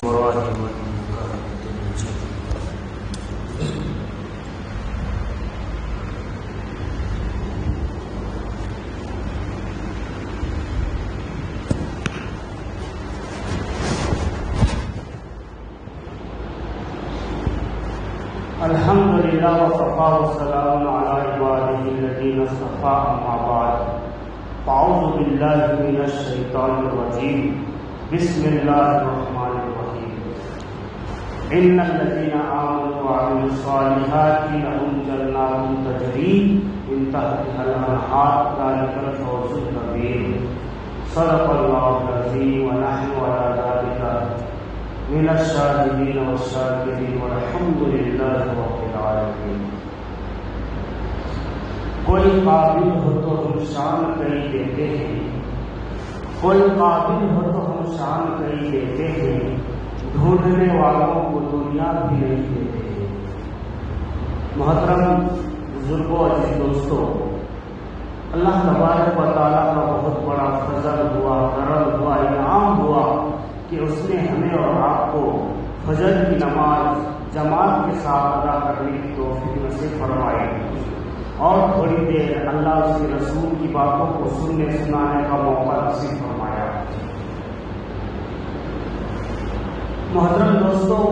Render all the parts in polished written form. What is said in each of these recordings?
الحمد للہ وصفا وسلام علی عباده الذین اصطفى اما بعد اعوذ باللہ من الشیطان الرجیم بسم اللہ الرحمن الرحیم ان الذین آمنوا وعملوا الصالحات لهم جنات تجری من تحتها الانہار ذلک الفوز الکبیر صدق اللہ العظیم ونحن علی ذلک من الشاهدین والشاکرین والحمد للہ رب العالمین۔ کوئی قابل ہو تو ہم شان کئی دیتے ہیں، کوئی قابل ہو تو ہم شان کئی دیتے ہیں، ڈھونڈنے والوں کو دنیا بھی نہیں دیتے ہیں۔ محترم بزرگوں عزیز دوستوں، اللہ تبارک و تعالیٰ کا بہت بڑا فضل ہوا، کرم ہوا، انعام ہوا کہ اس نے ہمیں اور آپ کو فجر کی نماز جماعت کے ساتھ ادا کرنے کی توفیق نصیب فرمائی اور تھوڑی دیر اللہ اس کے رسول کی باتوں کو سننے سنانے کا موقع نصیب فرمایا۔ محترم دوستوں،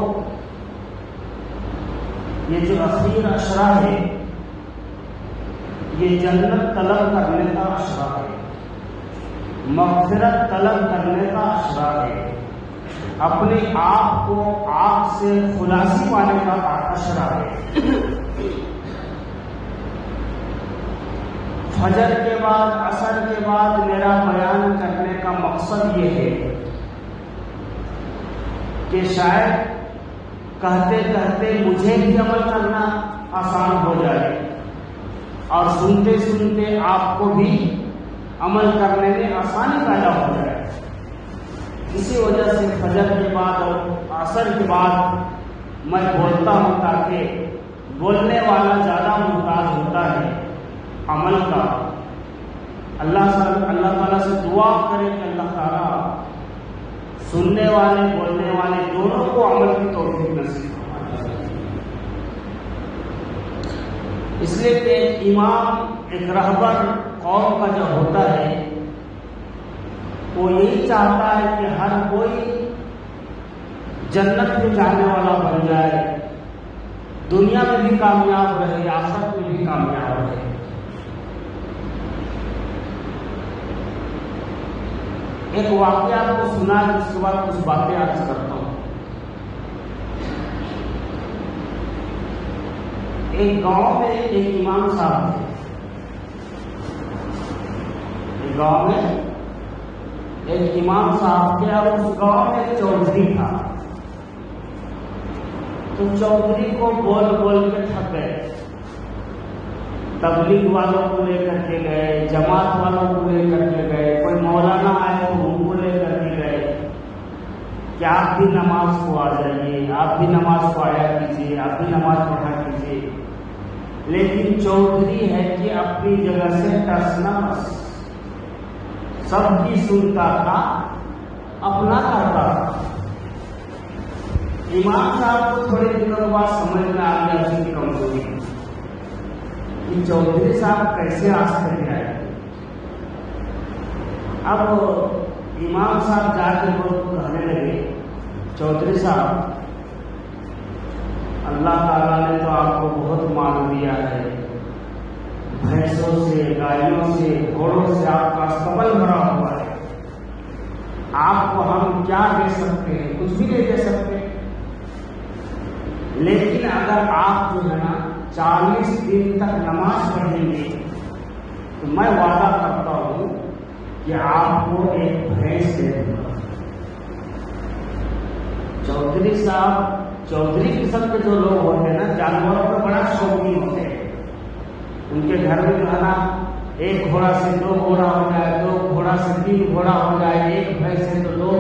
یہ جو اخیر عشرہ ہے یہ جنت طلب کرنے کا عشرہ ہے، مغفرت طلب کرنے کا عشرہ ہے، اپنے آپ کو آپ سے خلاصی پانے کا عشرہ ہے۔ فجر کے بعد عصر کے بعد میرا بیان کرنے کا مقصد یہ ہے کہ شاید کہتے کہتے مجھے بھی عمل کرنا آسان ہو جائے اور سنتے سنتے آپ کو بھی عمل کرنے میں آسانی پیدا ہو جائے۔ اسی وجہ سے فجر کے بعد اور عصر کے بعد میں بولتا ہوں تاکہ بولنے والا زیادہ محتاج ہوتا ہے عمل کا۔ اللہ تعالیٰ سے دعا کرے کہ اللہ تعالیٰ سننے والے بولنے والے دونوں کو عمل کی توفیق نصیب فرمائے۔ اس لیے کہ امام ایک رہبر قوم کا جو ہوتا ہے وہ یہی چاہتا ہے کہ ہر کوئی جنت میں جانے والا بن جائے، دنیا میں بھی کامیاب رہے، آخرت میں بھی کامیاب رہے۔ ایک واقعہ آپ کو سنا جس کے بعد کچھ باتیں عرض کرتا ہوں۔ ایک گاؤں میں ایک امام صاحب تھے، ایک گاؤں میں ایک امام صاحب تھے اور اس گاؤں میں ایک چودھری تھا۔ تو چودھری کو بول بول کے تھک گئے، تبلیغ والوں کو لے کر کے گئے، جماعت والوں کو لے کر کے گئے، کوئی مولانا آئے تو ان کو لے کر کے گئے کہ آپ بھی نماز کو آ جائیے، آپ بھی نماز کو آیا کیجیے، آپ بھی نماز پڑھا کیجیے۔ لیکن چودھری ہے کہ اپنی جگہ سے ٹس نہ مس، سب کی سنتا تھا، اپنا کرتا تھا۔ امام صاحب کو تھوڑے دنوں بعد سمجھ میں آ گیا اس کی کمزوری کہ چودھری صاحب کیسے راستے میں آئے۔ اب امام صاحب جا کے لوگ کہنے لگے، چودھری صاحب اللہ تعالیٰ نے تو آپ کو بہت مان دیا ہے، بھینسوں سے، گائیوں سے، گھوڑوں سے آپ کا استقبال بھرا ہوا ہے، آپ کو ہم کیا دے سکتے ہیں؟ کچھ بھی نہیں دے سکتے، لیکن اگر آپ جو ہے نا 40 دن تک نماز پڑھیں گے تو میں وعدہ کرتا ہوں کہ آپ کو ایک بھینس دے دوں گا۔ چودھری صاحب، چودھری قسم کے جو لوگ ہوتے ہیں نا، جانوروں کا بڑا شوقین ہوتے ہیں۔ ان کے گھر میں جو ہے نا ایک گھوڑا سے 2 گھوڑا ہو جائے، 2 گھوڑا سے 3 گھوڑا ہو جائے، ایک بھینس ہے تو 2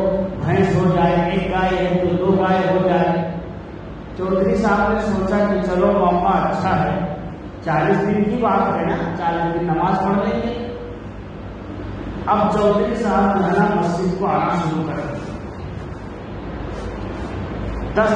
بھینس ہو جائے، ایک گائے ہے تو 2 گائے ہو جائے۔ چودھری صاحب نے سوچا کہ چلو موقع اچھا ہے، 40 دن کی بات ہے نا، 40 دن نماز پڑھ لیں گے۔ اب چودھری صاحب جو ہے نا مسجد کو آنا شروع کر دیا۔ 10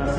10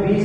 20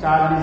40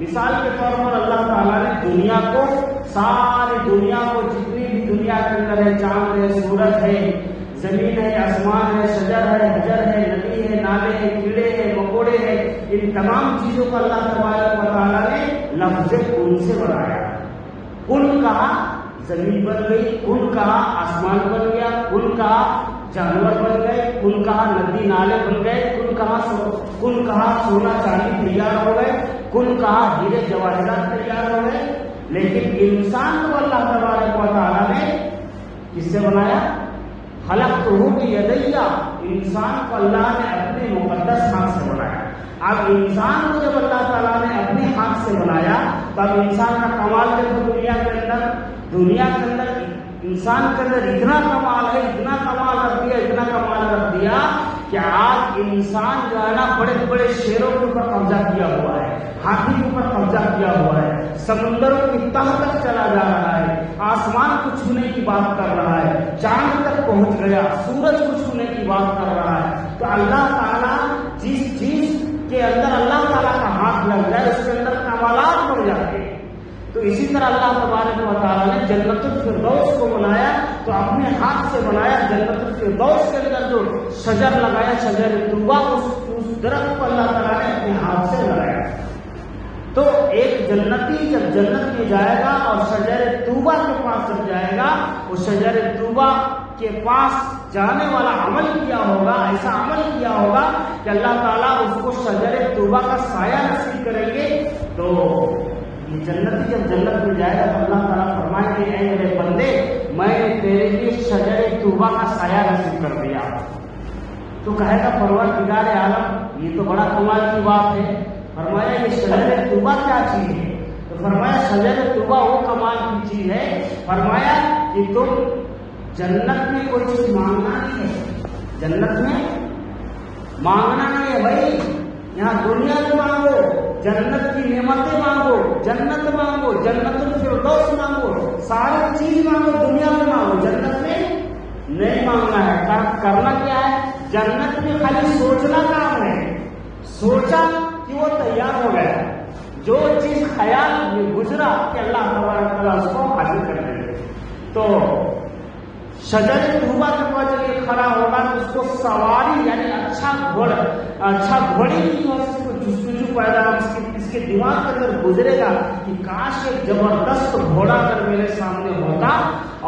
مثال کے طور پر اللہ تعالیٰ نے دنیا کو، ساری دنیا کو، جتنی بھی دنیا کے اندر ہے، چاند ہے، سورج ہے، زمین ہے، آسمان ہے، شجر ہے، حجر ہے، ندی ہے، نالے ہیں، کیڑے ہیں، مکوڑے ہیں، ان تمام چیزوں کو اللہ تبارک و تعالیٰ نے لفظ کن سے بنایا۔ کن کہا زمین بن گئی، کن کہا آسمان بن گیا، کن کہا جانور بن گئے، کن کہا ندی نالے بن گئے، کن کہا سونا چاندی تیار ہو گئے، کن کہا ہیرے جواہرات تیار ہو گئے۔ لیکن انسان کو اللہ تبارک و تعالیٰ نے کس سے بنایا؟ خلقتہ بیدیہ، انسان کو اللہ نے اپنے مقدس ہاتھ سے بنایا۔ اب انسان کو جب اللہ تعالیٰ نے اپنے ہاتھ سے بنایا تو اب انسان کا کمال دیکھو، دنیا کے اندر انسان کے اندر اتنا کمال ہے، اتنا کمال رکھ دیا کہ آج انسان جو ہے نا بڑے بڑے شیروں کے اوپر قبضہ کیا ہوا ہے، ہاتھی کے اوپر قبضہ کیا ہوا ہے، سمندروں کی تہ تک چلا جا رہا ہے، آسمان کو چھونے کی بات کر رہا ہے، چاند تک پہنچ گیا، سورج کو چھونے کی بات کر رہا ہے۔ تو اللہ تعالیٰ جس چیز کے اندر اللہ تعالیٰ کا ہاتھ لگ جائے اس کے اندر کمالات بڑھ جاتے ہیں۔ تو اسی طرح اللہ تبارک و تعالیٰ نے جنت الفردوس کو بنایا تو اپنے ہاتھ سے بنایا۔ جنت الفردوس کے اندر جو شجر لگایا، شجر طوبہ، اس درخت کو اللہ تعالیٰ نے اپنے ہاتھ سے لگایا۔ تو ایک جنتی جب جنت میں جائے گا اور شجر طوبہ کے پاس جب جائے گا، اس شجر طوبہ کے پاس جانے والا عمل کیا ہوگا، ایسا عمل کیا ہوگا کہ اللہ تعالیٰ اس کو شجر طوبہ کا سایہ نصیب کریں گے۔ تو یہ جنتی جب جنت میں جائے گا تو اللہ تعالیٰ فرمائیں گے اے میرے بندے، میں نے تیرے لیے شجر طوبہ کا سایہ نصیب کر دیا۔ تو کہے گا پروردگار عالم یہ تو بڑا کمال کی بات ہے۔ فرمایا یہ شجر طوبہ کیا چیز ہے؟ تو فرمایا شجر طوبہ وہ کمال کی چیز ہے، فرمایا کہ تم جنت میں کوئی چیز مانگنا نہیں ہے، جنت میں مانگنا نہیں ہے بھائی، یہاں دنیا میں مانگو، جنت کی نعمتیں مانگو، جنت مانگو، جنت الفردوس مانگو، ساری چیز مانگو، دنیا میں مانگو، جنت میں نہیں مانگنا ہے۔ کرنا کیا ہے؟ جنت میں خالی سوچنا کام ہے، سوچا کہ وہ تیار ہو گیا، جو چیز خیال میں گزرا کہ اللہ تبارک تعالیٰ اس کو حاصل کر دیں گے۔ تو شجر طوبہ کے پاس جب یہ کھڑا ہوگا تو اس کو سواری یعنی اچھا گھوڑے کی جو اس کو جستجو پیدا اس کے دماغ کے اندر گزرے گا کہ کاش ایک زبردست گھوڑا اگر میرے سامنے ہوتا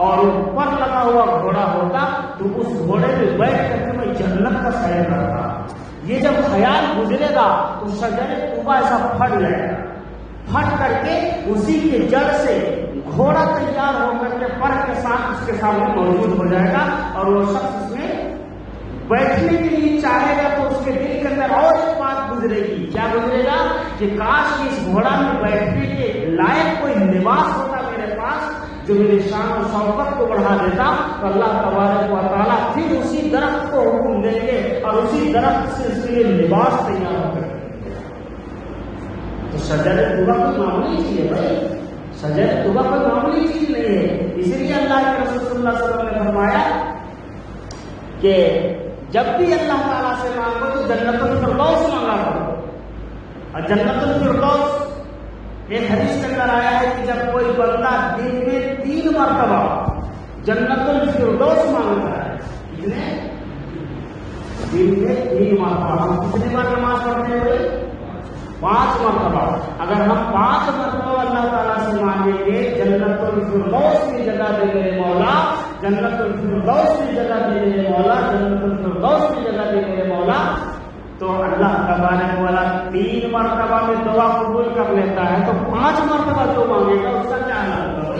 اور اوپر لگا ہوا گھوڑا ہوتا تو اس گھوڑے پہ بیٹھ کر کے میں جنت کا سیر کرتا۔ یہ جب خیال گزرے گا تو شجر طوبہ ایسا پھٹ جائے گا، پھٹ کر کے اسی کے جڑ سے گھوڑا تیار ہو کر کے پر کے ساتھ اس کے سامنے موجود ہو جائے گا، اور وہ شخص اس میں بیٹھنے کے لیے چاہے گا تو اس کے دل کے اندر اور ایک بات گزرے گی۔ کیا گزرے گا؟ کہ کاش اس گھوڑا میں بیٹھنے کے لائق کوئی لباس ہوتا میرے پاس جو میری شان و شوکت کو بڑھا دیتا۔ تو اللہ تبارک و تعالیٰ پھر اسی درخت کو حکم دیں گے اور اسی درخت سے اس کے لیے لباس تیار ہو کر۔ تو شجر طوبہ کوئی معمولی چیز ہے بھائی، شجر طوبہ کوئی معمولی چیز نہیں ہے۔ اسی لیے اللہ کے رسول صلی اللہ علیہ وسلم نے فرمایا کہ جب بھی اللہ تعالیٰ سے مانگو تو جنت الفردوس مانگا کرو۔ اور جنت الفردوس ایک حدیث کے اندر آیا ہے کہ جب کوئی بندہ دن میں 3 مرتبہ جنت الفردوس مانگتا ہے، کتنے؟ دن میں 3 مرتبہ۔ ہم کتنی بار نماز پڑھتے ہیں بھائی؟ 5 مرتبہ۔ اگر ہم 5 مرتبہ اللہ تعالیٰ سے مانگیں گے جنت الفردوس کی جگہ دے میرے مولا، جنت الفردوس کی جگہ دے میرے مولا، جنت الفردوس کی جگہ دے میرے مولا، تو اللہ تبارک و تعالیٰ 3 مرتبہ میں دعا قبول کر لیتا ہے۔ تو 5 مرتبہ جو مانگے گا اس کا کیا حال ہوگا؟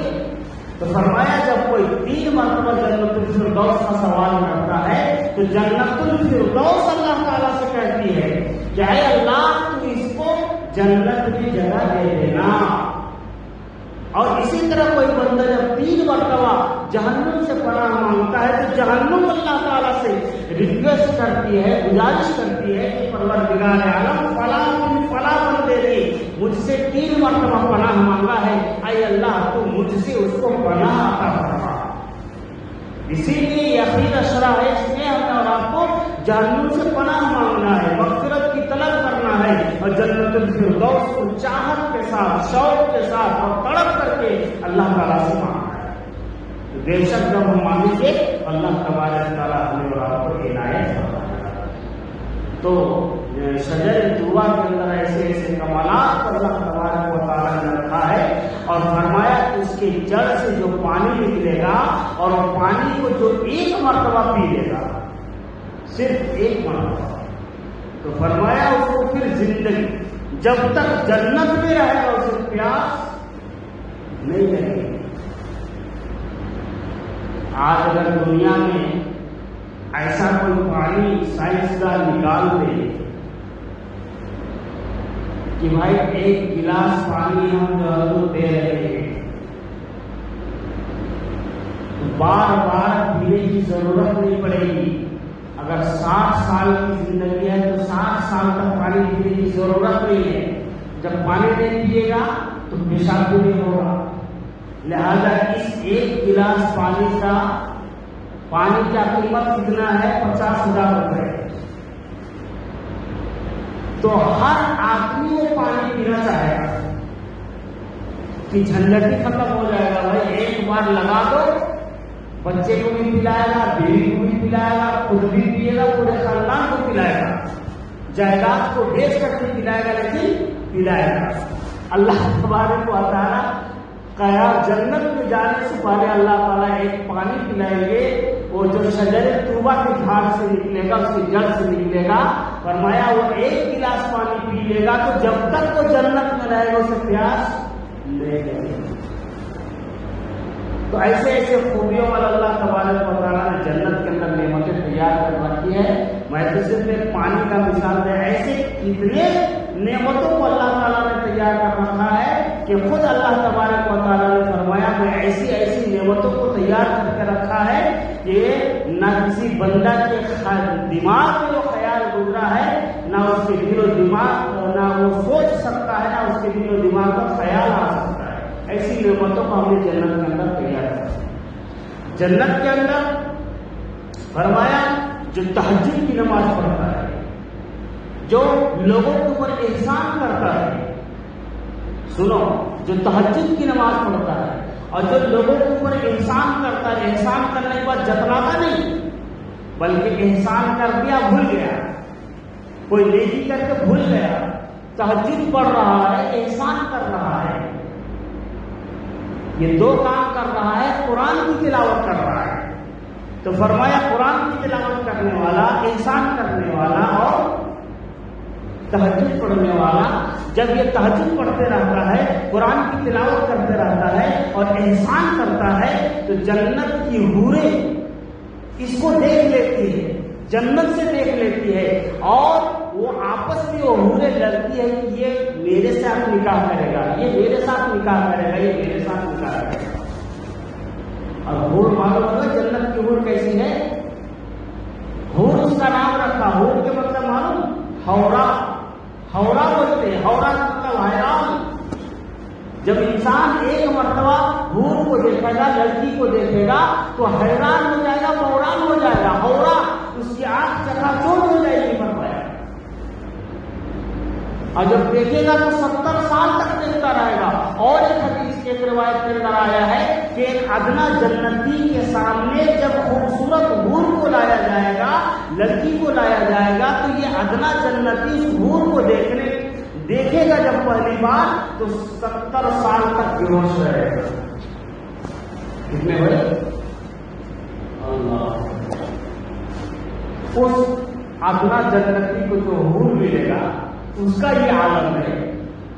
تو فرمایا جب کوئی 3 مرتبہ جنت الفردوس کا سوال کرتا ہے تو جنت الفردوس اللہ تعالیٰ سے کہتی ہے کہ اے اللہ تو اس کو جنت میں جگہ دے دینا۔ اور اسی طرح کوئی بندہ جب 3 مرتبہ جہنم سے پناہ مانگتا ہے تو جہنم اللہ تعالیٰ سے ریکویسٹ کرتی ہے، گزارش کرتی ہے کہ پروردگار عالم فلاں بندے نے مجھ سے 3 مرتبہ پناہ مانگا ہے، اے اللہ تو مجھ سے اس کو پناہ عطا فرما۔ اسی لیے یقین اشرا ہے، اس میں ہمیں اور آپ کو جہنم سے پناہ مانگنا ہے، مغفرت کی طلب کرنا ہے اور جنت الفردوس کو چاہت کے ساتھ، شوق کے ساتھ اور تڑپ کر کے اللہ تعالیٰ سے مانگا ہے۔ بے شک جب ہم مانگیں گے اللہ تبارک تعالیٰ ہمیں اور آپ کو عنایت فرمائے گا۔ تو شجر طوبیٰ کے اندر ایسے ایسے کمالات اللہ تبارک و تعالیٰ نے رکھا ہے اور فرمایا کہ اس کے جڑ سے جو پانی نکلے گا اور پانی کو جو ایک مرتبہ پی لے گا، صرف ایک مرتبہ، تو فرمایا اس کو پھر زندگی جب تک جنت میں رہے گا اسے پیاس نہیں لگے گی۔ آج اگر دنیا میں ایسا کوئی پانی سائنسدان نکال دے کہ بھائی ایک گلاس پانی ہم جو دے رہے ہیں تو بار بار پینے کی ضرورت نہیں پڑے گی۔ اگر 60 سال کی زندگی ہے تو 60 سال تک پانی پینے کی ضرورت نہیں ہے۔ جب پانی نہیں پیے گا تو پیشاب بھی نہیں ہوگا۔ لہذا اس ایک گلاس پانی کا قیمت کتنا ہے؟ 50,000 روپئے۔ تو ہر آدمی وہ پانی پینا چاہے گا کہ جھنجٹ ہی ختم ہو جائے گا۔ بھائی ایک بار لگا دو، بچے کو بھی پلائے گا، بیوی کو بھی پلائے گا، خود بھی پیے گا، پورے خاندان کو پلائے گا، جائیداد کو بیچ کر کے پلائے گا، لیکن پلائے گا۔ اللہ تبارک و تعالیٰ جنت میں جانے سے پہلے اللہ تعالیٰ ایک پانی پلائیں گے، وہ جو شجر طوبیٰ کے جھاڑ سے نکلے گا، اس کی جڑ سے نکلے گا۔ فرمایا وہ ایک گلاس پانی پی لے گا تو جب تک وہ جنت میں رہے گا اسے پیاس لے گا۔ تو ایسے ایسے خوبیوں والا اللہ تبارک و تعالیٰ نے جنت کے اندر نعمتیں تیار کر رکھی ہے۔ میں تو صرف ایک پانی کا مثال دے، ایسے کتنے نعمتوں کو اللہ تعالیٰ نے تیار کر رکھا ہے کہ خود اللہ تبارک و تعالیٰ نے فرمایا میں ایسی ایسی نعمتوں کو تیار کر کے رکھا ہے کہ نہ کسی بندہ کے دماغ میں وہ خیال گزرا ہے، نہ اس کے دل و دماغ، نہ وہ سوچ سکتا ہے، نہ اس کے دل و دماغ کا خیال آ سکتا ہے۔ ایسی نعمتوں کو ہم نے جنت کے اندر تیار کیا۔ جنت کے اندر فرمایا جو تہجد کی نماز پڑھتا ہے، جو لوگوں کے اوپر احسان کرتا ہے، سنو، جو تہجد کی نماز پڑھتا ہے اور جو لوگوں کے اوپر احسان کرتا ہے، احسان کرنے کے بعد جتلاتا نہیں بلکہ احسان کر دیا بھول گیا، کوئی نیکی کر کے بھول گیا، تہجد پڑھ رہا ہے، احسان کر رہا ہے، یہ دو کام کر رہا ہے، قرآن کی تلاوت کر رہا ہے۔ تو فرمایا قرآن کی تلاوت کرنے والا، احسان کرنے والا اور تہجد پڑھنے والا، جب یہ تہجد پڑھتے رہتا ہے، قرآن کی تلاوت کرتے رہتا ہے اور احسان کرتا ہے، تو جنت کی حوریں اس کو دیکھ لیتی ہے، جنت سے دیکھ لیتی ہے اور وہ آپس میں وہ حوریں لڑتی ہے کہ یہ میرے ساتھ نکاح کرے گا، یہ میرے ساتھ نکاح کرے گا، یہ میرے ساتھ نکاح کرے گا۔ اور حور معلوم ہوگا جنت کی حور کیسی ہے؟ حور اس کا نام رکھا، حور کے مطلب معلوم؟ حورا، حورا بولتے ہیں، حورا کا مطلب حیران۔ جب انسان ایک مرتبہ حور کو دیکھے گا، لڑکی کو دیکھے گا تو حیران ہو جائے گا، بحران ہو جائے گا، حورا، اس کی آنکھ چکا چوٹ ہو جائے گی، فرمایا۔ اور جب دیکھے گا تو 70 سال تک دیکھتا رہے گا۔ اور ایک حدیث کے روایت کے اندر آیا ہے کہ ایک ادنا جنتی کے سامنے جب خوبصورت حور کو لایا جائے گا، لڑکی کو لایا جائے گا، تو یہ ادنا جنتی اس حور کو دیکھے گا جب پہلی بار تو 70 سال تک بے ہوش رہے گا۔ کتنے بھائی؟ اللہ، اس ادنا جنتی کو جو حور ملے گا اس کا یہ عالم ہے۔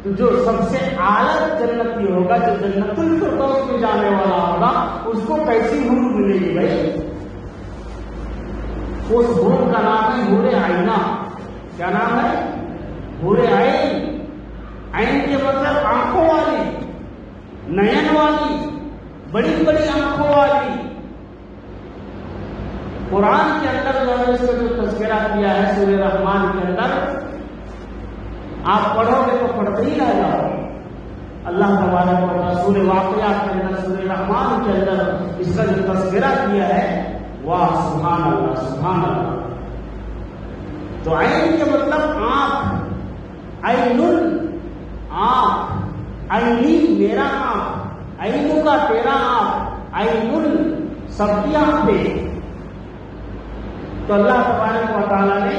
تو جو سب سے اعلیٰ جنتی ہوگا، جو جنت الفردوس میں جانے والا ہوگا، اس کو کیسی حور ملے گی بھائی؟ اس حور کا نام ہے حور عینہ۔ کیا نام ہے؟ حور عین۔ عین کے مطلب آنکھوں والی، نین والی، بڑی بڑی آنکھوں والی۔ قرآن کے اندر جو ہے اس کا جو تذکرہ کیا ہے سورہ رحمان کے اندر، آپ پڑھو گے تو پڑھتے ہی رہ جاؤ گے۔ اللہ تبارک و تعالیٰ سورہ واقعات کے اندر، سورہ رحمان کے اندر اس کا جو تذکرہ کیا ہے، واہ سبحان اللہ، سبحان اللہ۔ تو عین کے مطلب آنکھ، عینن آنکھ، عینی میرا آنکھ، عینو کا تیرا آنکھ، عینن سب کی آنکھیں. تو اللہ تبارک و تعالیٰ نے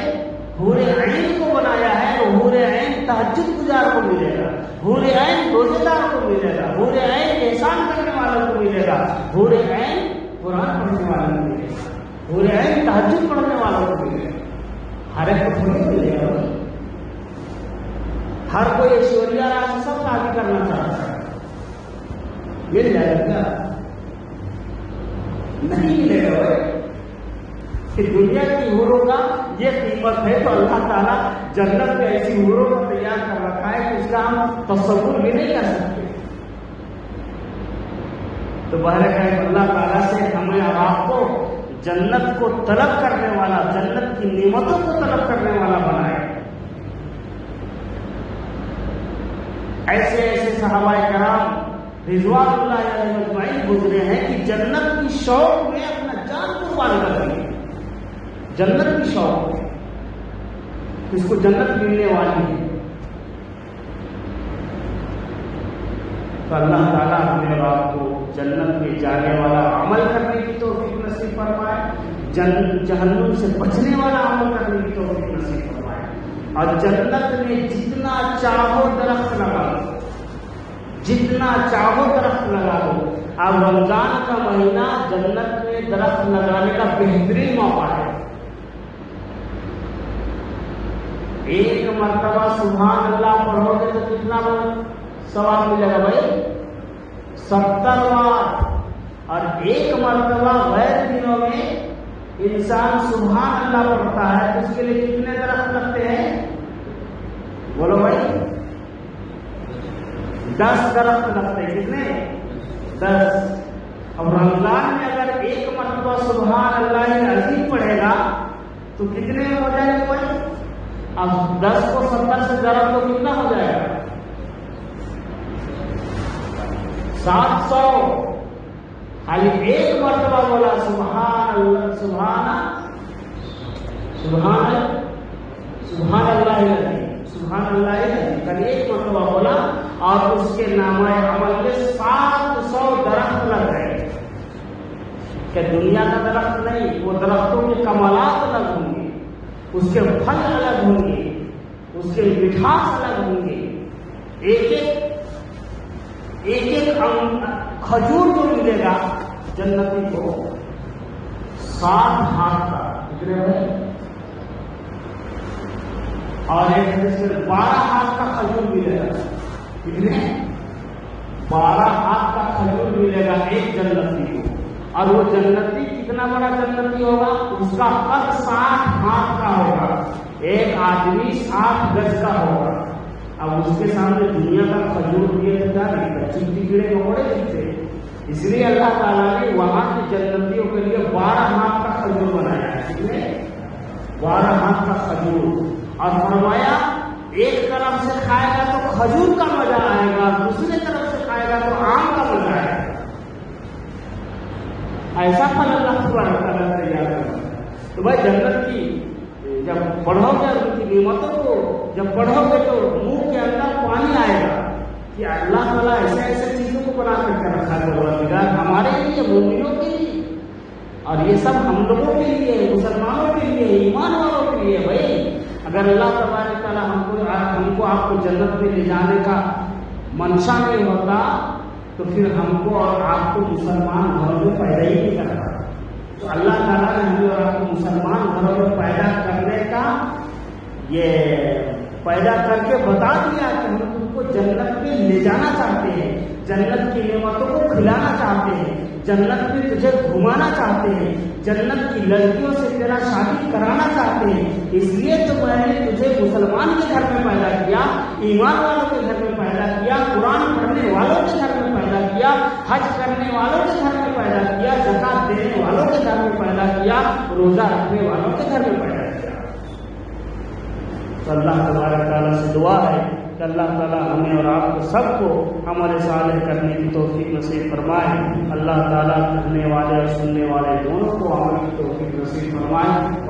حور عین کو بنایا ہے. تو حور عین تہجد گزار کو ملے گا، حور عین روزے دار کو ملے گا، حور عین احسان کرنے والوں کو ملے گا، حور عین قرآن پڑھنے والوں کو ملے گا، حور عین تہجد پڑھنے والوں کو ملے گا. ہر ایک کو تھوڑی ملے گا. ہر کوئی ایشوریا راج سب شادی کرنا چاہتا ہے، مل جائے گا؟ نہیں ملے گا بھائی. کہ دنیا کی حوروں کا یہ قیمت ہے تو اللہ تعالیٰ جنت میں ایسی حوروں کو تیار کر رکھا ہے کہ اس کا ہم تصور بھی نہیں کر سکتے. تو بہرکیف اللہ تعالیٰ سے ہمیں اور آپ کو جنت کو طلب کرنے والا، جنت کی نعمتوں کو طلب کرنے والا بنائے. ایسے ایسے صحابہ کرام رضوان اللہ علیہ اجمعین گزرے ہیں کہ جنت کی شوق میں اپنا جان قربان کر دی. جنت کی شوق ہے، اس کو جنت ملنے والی ہے. تو اللہ تعالیٰ ہمیں اور آپ کو جنت میں جانے والا عمل کرنے کی توفیق نصیب فرمائے، جہنم سے بچنے والا عمل کرنے کی توفیق نصیب فرمائے. اور جنت میں جتنا چاہو درخت لگا دو، جتنا چاہو درخت لگا دو. اب رمضان کا مہینہ جنت میں درخت لگانے کا بہترین موقع ہے. ایک مرتبہ سبحان اللہ پڑھو گے تو کتنا ثواب ملے گا بھائی؟ 70 بار. اور ایک مرتبہ غیر دنوں میں انسان سبحان اللہ پڑھتا ہے تو اس کے لیے کتنے درخت لگتے ہیں؟ بولو بھائی. 10 درخت لگتے ہیں. کتنے؟ 10. اب رمضان میں اگر ایک مرتبہ سبحان اللہ عظیم پڑھے گا تو کتنے ہو جائیں گے بھائی؟ اب 10 کو 70 سے ضرب تو کتنا ہو جائے گا؟ 700. خالی ایک مرتبہ بولا سبحان اللہ، سبحان اللہ سبحان اللہ، کل ایک مرتبہ بولا اور اس کے نامہ عمل میں 700 درخت لگ گئے. کہ دنیا کا درخت نہیں، وہ درختوں کے کمالات الگ ہوں گے، اس کے پھل الگ ہوں گے، اس کے مٹھاس الگ ہوں گے. ایک کھجور جو ملے گا جنتی کو 7 ہاتھ کا، کتنے ہوئے؟ اور ایک 12 ہاتھ کا کھجور ملے گا. کتنے؟ 12 ہاتھ کا کھجور ملے گا ایک جنتی کو. اور وہ جنتی کتنا بڑا جنتی ہوگا؟ اس کا قد 60 ہاتھ کا ہوگا. ایک آدمی 60 گز کا ہوگا. اب اس کے سامنے دنیا کا کھجور دیے تو کیا نہیں تھا، چمٹی کیڑے مکوڑے دکھتے. اس لیے اللہ تعالیٰ نے وہاں کی جنتیوں کے لیے 12 ہاتھ کا کھجور بنایا ہے. کتنے؟ 12 ہاتھ کا کھجور. اور فرمایا ایک طرف سے کھائے گا تو کھجور کا مزہ آئے گا، دوسرے طرف سے کھائے گا تو آم کا مزہ آئے گا. ایسا پھل اللہ سبحانہ وتعالیٰ تیار کرتا ہے. تو بھائی جنت کی جب پڑھو گے ان کی نعمتوں کو جب پڑھو گے تو منہ کے اندر پانی آئے گا کہ اللہ تعالیٰ ایسے ایسے چیزوں کو بنا کر کے رکھا ہے ہمارے لیے، مومنوں کے لیے. اور یہ سب ہم لوگوں کے لیے، مسلمانوں کے لیے، ایمان والوں کے لیے. بھائی اگر اللہ تبارک تعالیٰ ہم کو آپ کو جنت میں لے جانے کا منشا نہیں ہوتا تو پھر ہم کو اور آپ کو مسلمان گھروں میں پیدا ہی نہیں کرتا. تو اللہ تعالیٰ نے ہمیں اور آپ کو مسلمان گھروں میں پیدا کرنے کا یہ پیدا کر کے بتا دیا کہ ہم تم کو جنت میں لے جانا چاہتے ہیں، جنت کی نعمتوں کو کھلانا چاہتے ہیں، جنت میں تجھے گھمانا چاہتے ہیں، جنت کی لڑکیوں سے تیرا شادی کرانا چاہتے ہیں. اس لیے تو میں نے تجھے مسلمان کے گھر میں پیدا کیا، ایمان والوں کے گھر میں پیدا کیا، قرآن پڑھنے والوں کے گھر میں پیدا کیا، حج کرنے والوں کے گھر میں پیدا کیا، زکات دینے والوں کے گھر میں پیدا کیا، روزہ رکھنے والوں کے گھر میں پیدا کیا. تو اللہ تبارک تعالیٰ سے دعا ہے کہ اللہ تعالیٰ ہمیں اور آپ کو سب کو عمل صالح کرنے کی توفیق نصیب فرمائے. اللہ تعالیٰ کہنے والے اور سننے والے دونوں کو عمل کی توفیق نصیب فرمائے.